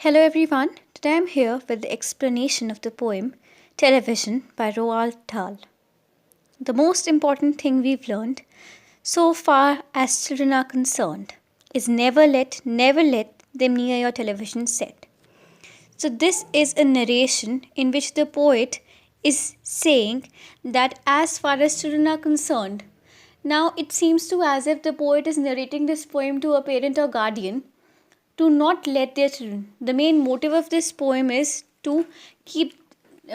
Hello everyone, today I'm here with the explanation of the poem Television by Roald Dahl. The most important thing we've learned so far as children are concerned is never let them near your television set. So this is a narration in which the poet is saying that as far as children are concerned, now it seems to as if the poet is narrating this poem to a parent or guardian to not let their children. The main motive of this poem is to keep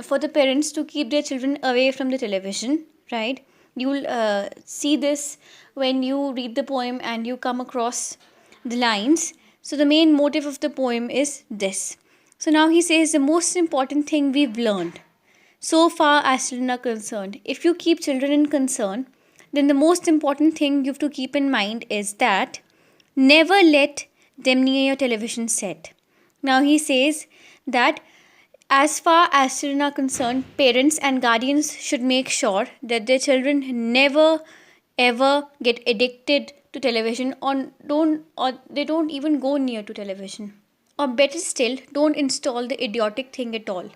for the parents to keep their children away from the television, right? You'll see this when you read the poem and you come across the lines. So the main motive of the poem is this. So now he says the most important thing we've learned so far as children are concerned. If you keep children in concern, then the most important thing you have to keep in mind is that never let them near your television set. Now he says that as far as children are concerned, parents and guardians should make sure that their children never ever get addicted to television or they don't even go near to television. Or better still, don't install the idiotic thing at all.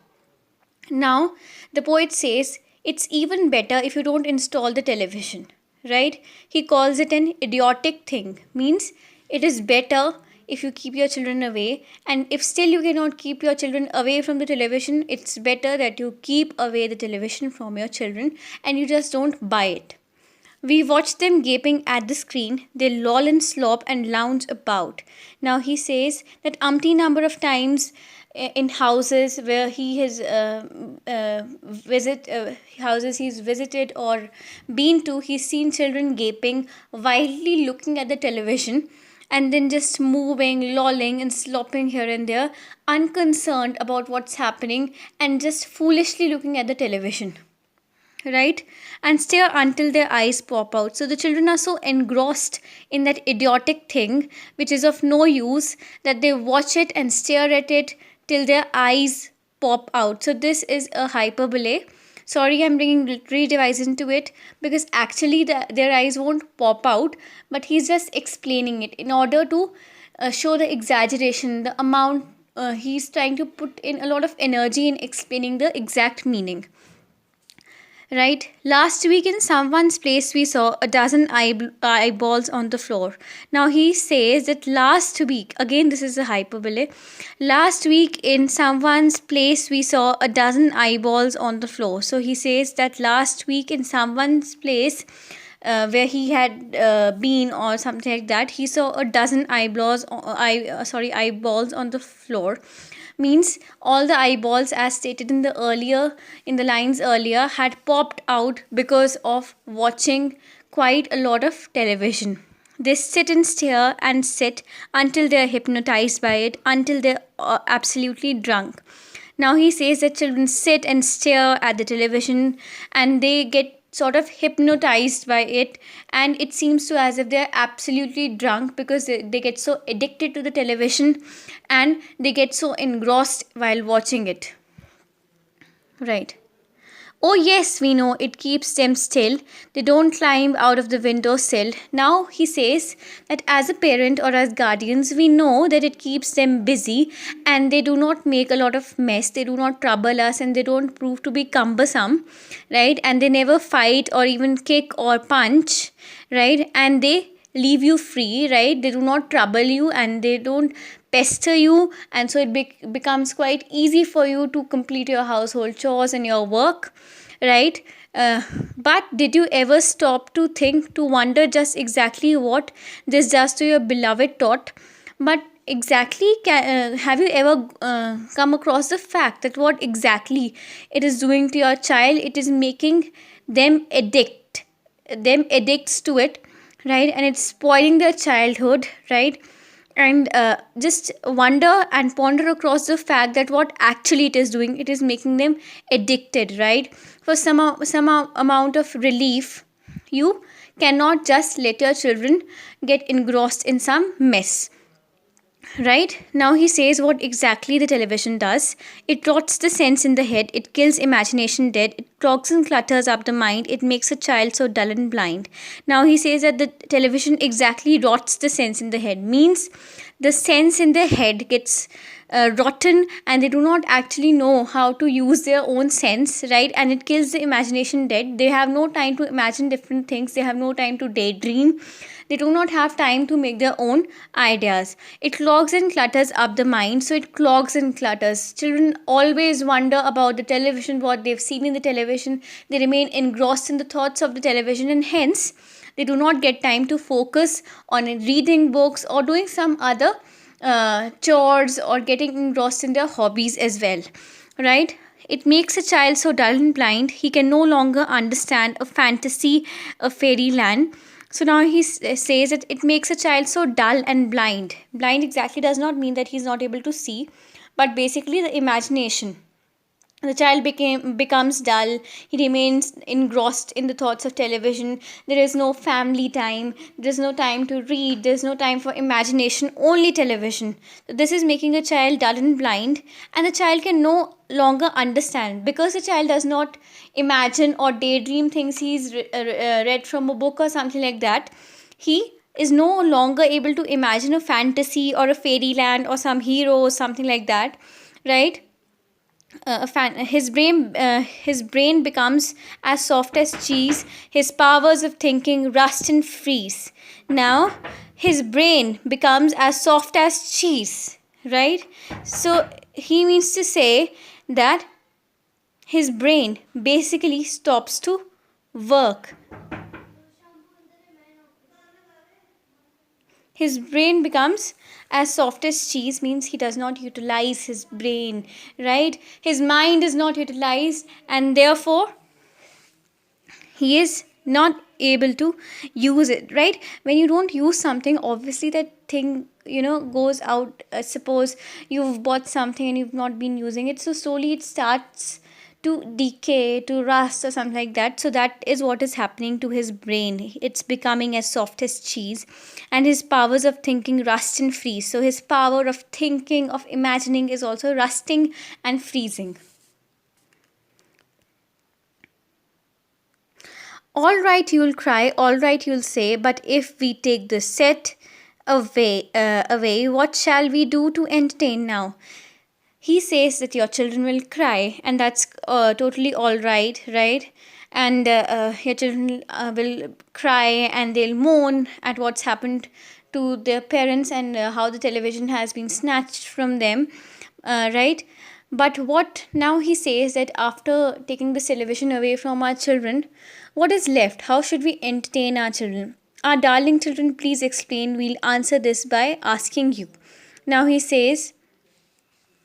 Now, the poet says it's even better if you don't install the television, right? He calls it an idiotic thing, means it is better if you keep your children away, and if still you cannot keep your children away from the television, it's better that you keep away the television from your children and you just don't buy it. We watch them gaping at the screen. They loll and slop and lounge about. Now he says that umpty number of times in houses where he has houses he's visited or been to, he's seen children gaping, wildly looking at the television, and then just moving, lolling, and slopping here and there, unconcerned about what's happening, and just foolishly looking at the television, right? And stare until their eyes pop out. So the children are so engrossed in that idiotic thing which is of no use that they watch it and stare at it till their eyes pop out. So this is a hyperbole. Sorry, I'm bringing literary device into it because actually their eyes won't pop out, but he's just explaining it in order to show the exaggeration, the amount. He's trying to put in a lot of energy in explaining the exact meaning. Right? Last week in someone's place, we saw a dozen eyeballs on the floor. Now he says that last week, again, this is a hyperbole. Last week in someone's place, we saw a dozen eyeballs on the floor. So he says that last week in someone's place, where he had been or something like that, he saw a dozen eyeballs on the floor, means all the eyeballs as stated in the lines earlier had popped out because of watching quite a lot of television. They sit and stare and sit until they're hypnotized by it, until they're absolutely drunk. Now he says that children sit and stare at the television and they get sort of hypnotized by it, and it seems to as if they're absolutely drunk because they get so addicted to the television and they get so engrossed while watching it, right? Oh, yes, we know it keeps them still. They don't climb out of the window sill. Now he says that as a parent or as guardians, we know that it keeps them busy and they do not make a lot of mess. They do not trouble us and they don't prove to be cumbersome, right? And they never fight or even kick or punch, right? And they leave you free, right? They do not trouble you and they don't pester you, and so it becomes quite easy for you to complete your household chores and your work, right? But did you ever stop to think, to wonder just exactly what this does to your beloved tot? But exactly, have you ever come across the fact that what exactly it is doing to your child? It is making them addicts to it, right? And it's spoiling their childhood, right? And just wonder and ponder across the fact that what actually it is doing, it is making them addicted, right? For some amount of relief, you cannot just let your children get engrossed in some mess, Right? Now he says what exactly the television does. It rots the sense in the head, it kills imagination dead, it clogs and clutters up the mind, it makes a child so dull and blind. Now he says that the television exactly rots the sense in the head, means the sense in the head gets rotten, and they do not actually know how to use their own sense, right? And it kills the imagination dead. They have no time to imagine different things, they have no time to daydream, they do not have time to make their own ideas. It clogs and clutters up the mind, so it clogs and clutters. Children always wonder about the television, what they've seen in the television. They remain engrossed in the thoughts of the television, and hence they do not get time to focus on reading books or doing some other chores or getting engrossed in their hobbies as well, right? It makes a child so dull and blind he can no longer understand a fantasy, a fairyland. So now he says that it makes a child so dull and blind. Blind exactly does not mean that he's not able to see, but basically the imagination. The child becomes dull, he remains engrossed in the thoughts of television. There is no family time, there's no time to read, there's no time for imagination, only television. So this is making a child dull and blind, and the child can no longer understand, because the child does not imagine or daydream things he's read from a book or something like that. He is no longer able to imagine a fantasy or a fairyland or some hero or something like that, right? His brain becomes as soft as cheese, his powers of thinking rust and freeze. Now his brain becomes as soft as cheese, right? So he means to say that his brain basically stops to work. His brain becomes as soft as cheese, means he does not utilize his brain, right? His mind is not utilized, and therefore he is not able to use it, right? When you don't use something, obviously that thing, goes out. Suppose you've bought something and you've not been using it, so slowly it starts to decay, to rust or something like that. So that is what is happening to his brain. It's becoming as soft as cheese, and his powers of thinking rust and freeze. So his power of thinking, of imagining, is also rusting and freezing. All right, you'll cry, all right, you'll say, but if we take the set away, what shall we do to entertain now? He says that your children will cry, and that's totally all right, right? And your children will cry and they'll moan at what's happened to their parents, and how the television has been snatched from them, right? But what now he says that after taking the television away from our children, what is left? How should we entertain our children? Our darling children, please explain. We'll answer this by asking you. Now he says,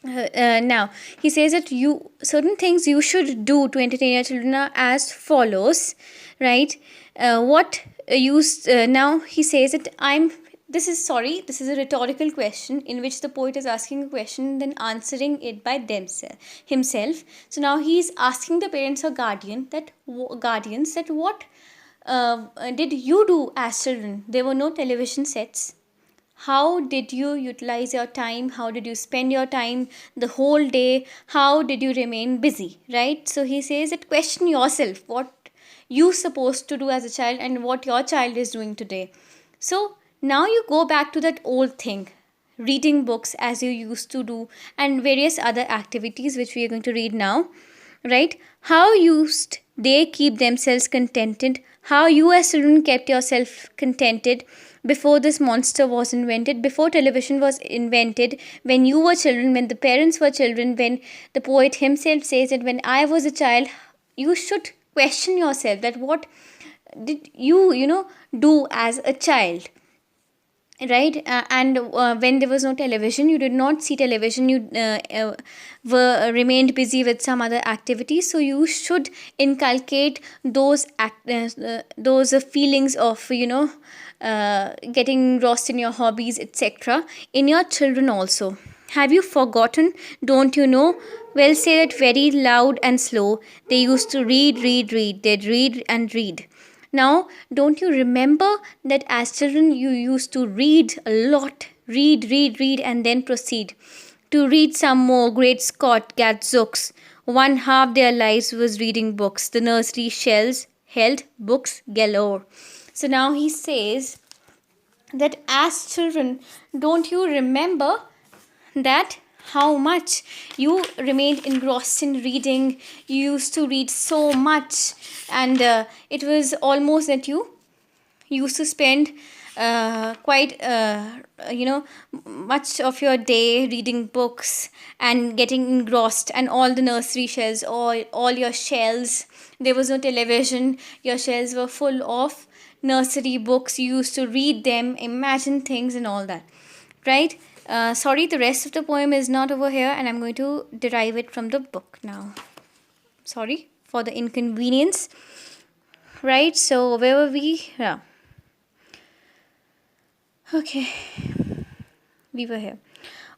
now he says that you certain things you should do to entertain your children are as follows, right? What you Now he says that this is a rhetorical question in which the poet is asking a question, then answering it by himself. So now he is asking the parents or guardians that what did you do as children? There were no television sets. How did you utilize your time? How did you spend your time the whole day? How did you remain busy, right? So he says that question yourself what you supposed to do as a child and what your child is doing today. So now you go back to that old thing, reading books as you used to do, and various other activities which we are going to read now, right? How used they keep themselves contented? How you as children kept yourself contented before this monster was invented, before television was invented, when you were children, when the parents were children, when the poet himself says that when I was a child, you should question yourself that what did you do as a child, right? And when there was no television, you did not see television, you remained busy with some other activities. So you should inculcate those feelings of getting engrossed in your hobbies, etc., in your children also. Have you forgotten? Don't you know? Well, say it very loud and slow. They used to read. They'd read and read. Now, don't you remember that as children you used to read a lot? Read, read, read, and then proceed to read some more. Great Scott, gadzooks. One half their lives was reading books. The nursery shelves held books galore. So now he says that as children, don't you remember that how much you remained engrossed in reading? You used to read so much, and it was almost that you used to spend quite much of your day reading books and getting engrossed, and all the nursery shelves, all your shelves, there was no television, your shelves were full of nursery books. You used to read them, imagine things and all that, right? Sorry, the rest of the poem is not over here, and I'm going to derive it from the book now. Sorry for the inconvenience. Right, so where were we? Yeah. Okay, we were here.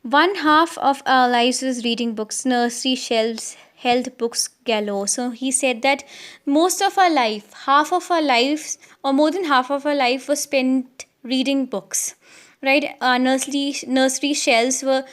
One half of our lives was reading books. Nursery shelves held books galore. So he said that most of our life, half of our lives, or more than half of our life, was spent reading books. Right, our nursery shelves were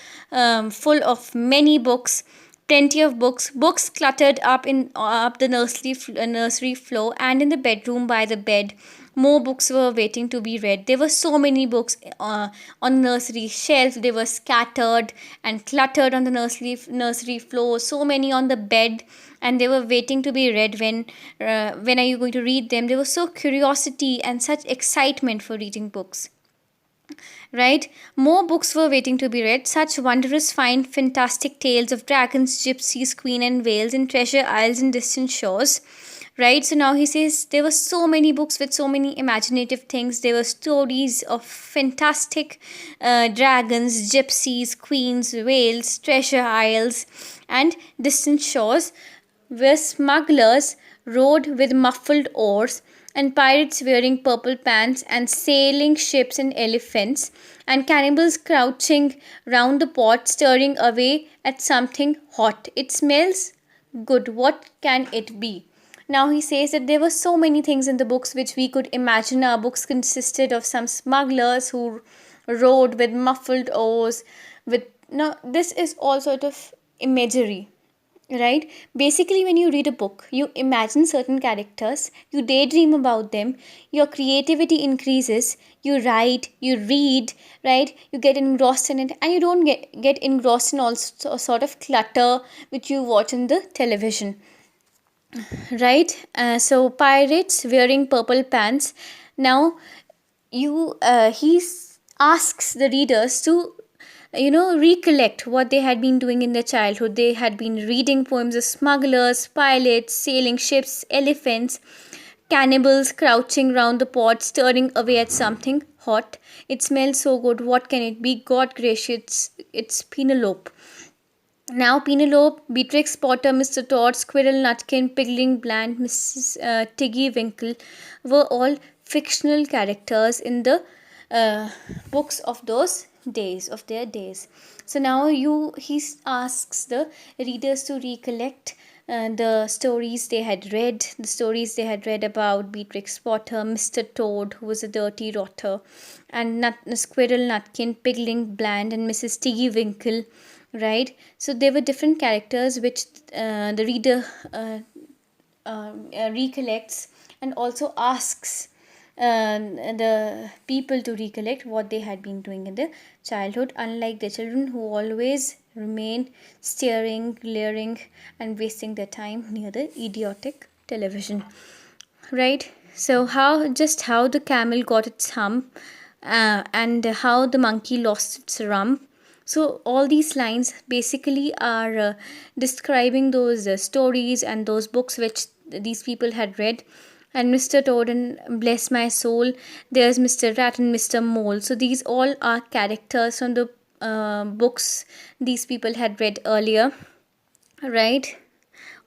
full of many books, plenty of books cluttered up in up the nursery floor and in the bedroom by the bed. More books were waiting to be read. There were so many books on the nursery shelf. They were scattered and cluttered on the nursery floor. So many on the bed, and they were waiting to be read. When are you going to read them? There was so curiosity and such excitement for reading books. Right? More books were waiting to be read. Such wondrous, fine, fantastic tales of dragons, gypsies, queen and whales, and treasure isles and distant shores. Right? So now he says there were so many books with so many imaginative things. There were stories of fantastic dragons, gypsies, queens, whales, treasure isles, and distant shores, where smugglers rowed with muffled oars, and pirates wearing purple pants, and sailing ships and elephants, and cannibals crouching round the pot, stirring away at something hot. It smells good. What can it be? Now he says that there were so many things in the books which we could imagine. Our books consisted of some smugglers who rowed with muffled oars. With now, this is all sort of imagery, right? Basically, when you read a book, you imagine certain characters, you daydream about them, your creativity increases, you write, you read, right? You get engrossed in it, and you don't get engrossed in all sort of clutter which you watch on the television, right? So pirates wearing purple pants. Now you he asks the readers to recollect what they had been doing in their childhood. They had been reading poems of smugglers, pilots, sailing ships, elephants, cannibals crouching round the pot, stirring away at something hot. It smells so good. What can it be? God gracious, it's Penelope. Now Penelope, Beatrix Potter, Mr. Todd, Squirrel Nutkin, Pigling Bland, Mrs. Tiggy Winkle were all fictional characters in the books of those days, of their days. So now he asks the readers to recollect the stories they had read, about Beatrix Potter, Mr. Toad, who was a dirty rotter, and Squirrel Nutkin, Pigling Bland, and Mrs. Tiggy Winkle, right? So there were different characters which the reader recollects, and also asks the people to recollect what they had been doing in their childhood, unlike the children who always remain staring, glaring, and wasting their time near the idiotic television, right? So how the camel got its hump, and how the monkey lost its rump. So all these lines basically are describing those stories and those books which these people had read. And Mr. Toad and Bless My Soul, there's Mr. Rat and Mr. Mole. So these all are characters from the books these people had read earlier, right?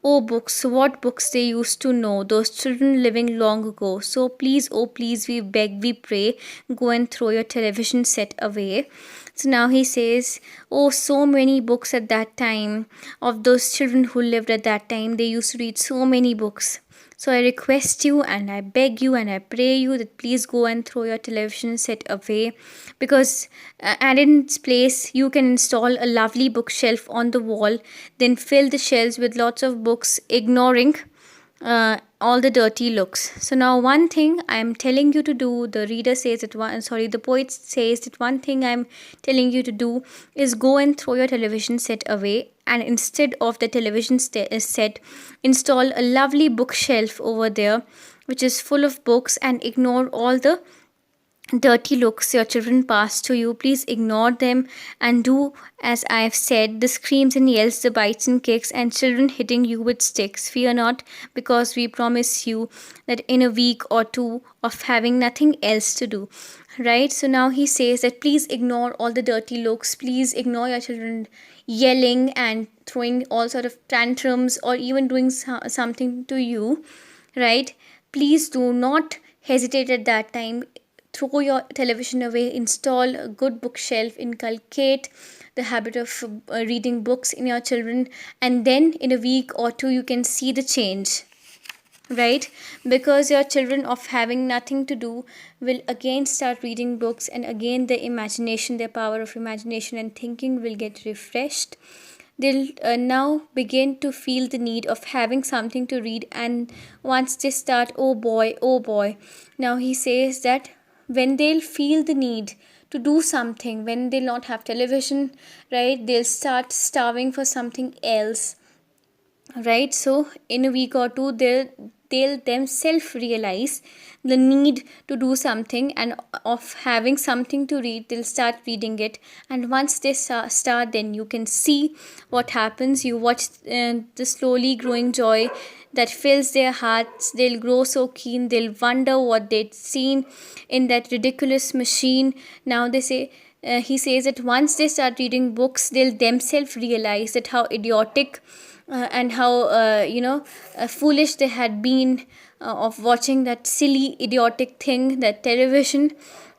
Oh, books, what books they used to know, those children living long ago. So please, oh please, we beg, we pray, go and throw your television set away. So now he says, oh, so many books at that time, of those children who lived at that time. They used to read so many books. So I request you and I beg you and I pray you that please go and throw your television set away, because and in its place you can install a lovely bookshelf on the wall, then fill the shelves with lots of books, ignoring all the dirty looks. So now one thing I'm telling you to do, the reader says that the poet says that one thing I'm telling you to do is go and throw your television set away, and instead of the television set, install a lovely bookshelf over there which is full of books, and ignore all the dirty looks your children pass to you. Please ignore them and do as I have said, the screams and yells, the bites and kicks, and children hitting you with sticks. Fear not, because we promise you that in a week or two of having nothing else to do. Right? So now he says that please ignore all the dirty looks, please ignore your children yelling and throwing all sort of tantrums, or even doing something to you. Right? Please do not hesitate at that time. Throw your television away, install a good bookshelf, inculcate the habit of reading books in your children, and then in a week or two you can see the change. Right? Because your children, of having nothing to do, will again start reading books, and again their imagination, their power of imagination and thinking will get refreshed. They'll now begin to feel the need of having something to read, and once they start, oh boy, now he says that when they'll feel the need to do something, when they'll not have television, right, they'll start starving for something else. Right? So in a week or two they'll themselves realize the need to do something, and of having something to read they'll start reading it. And once they start, then you can see what happens. You watch the slowly growing joy that fills their hearts. They'll grow so keen, they'll wonder what they'd seen in that ridiculous machine. Now they say, he says that once they start reading books, they'll themselves realize that how idiotic and how foolish they had been of watching that silly idiotic thing, that television.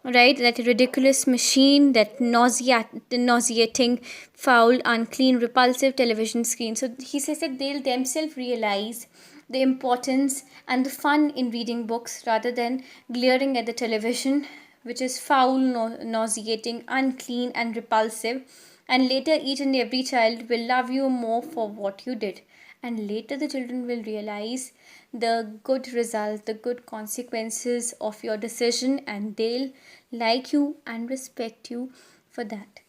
Right? That ridiculous machine, that nauseating, foul, unclean, repulsive television screen. So he says that they'll themselves realize the importance and the fun in reading books, rather than glaring at the television, which is foul, nauseating, unclean, and repulsive. And later, each and every child will love you more for what you did. And later, the children will realize the good result, the good consequences of your decision, and they'll like you and respect you for that.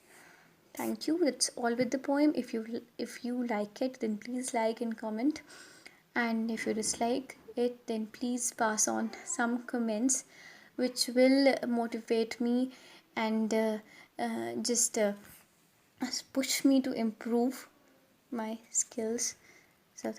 Thank you. That's all with the poem. If you like it, then please like and comment. And if you dislike it, then please pass on some comments which will motivate me and just push me to improve my skills. So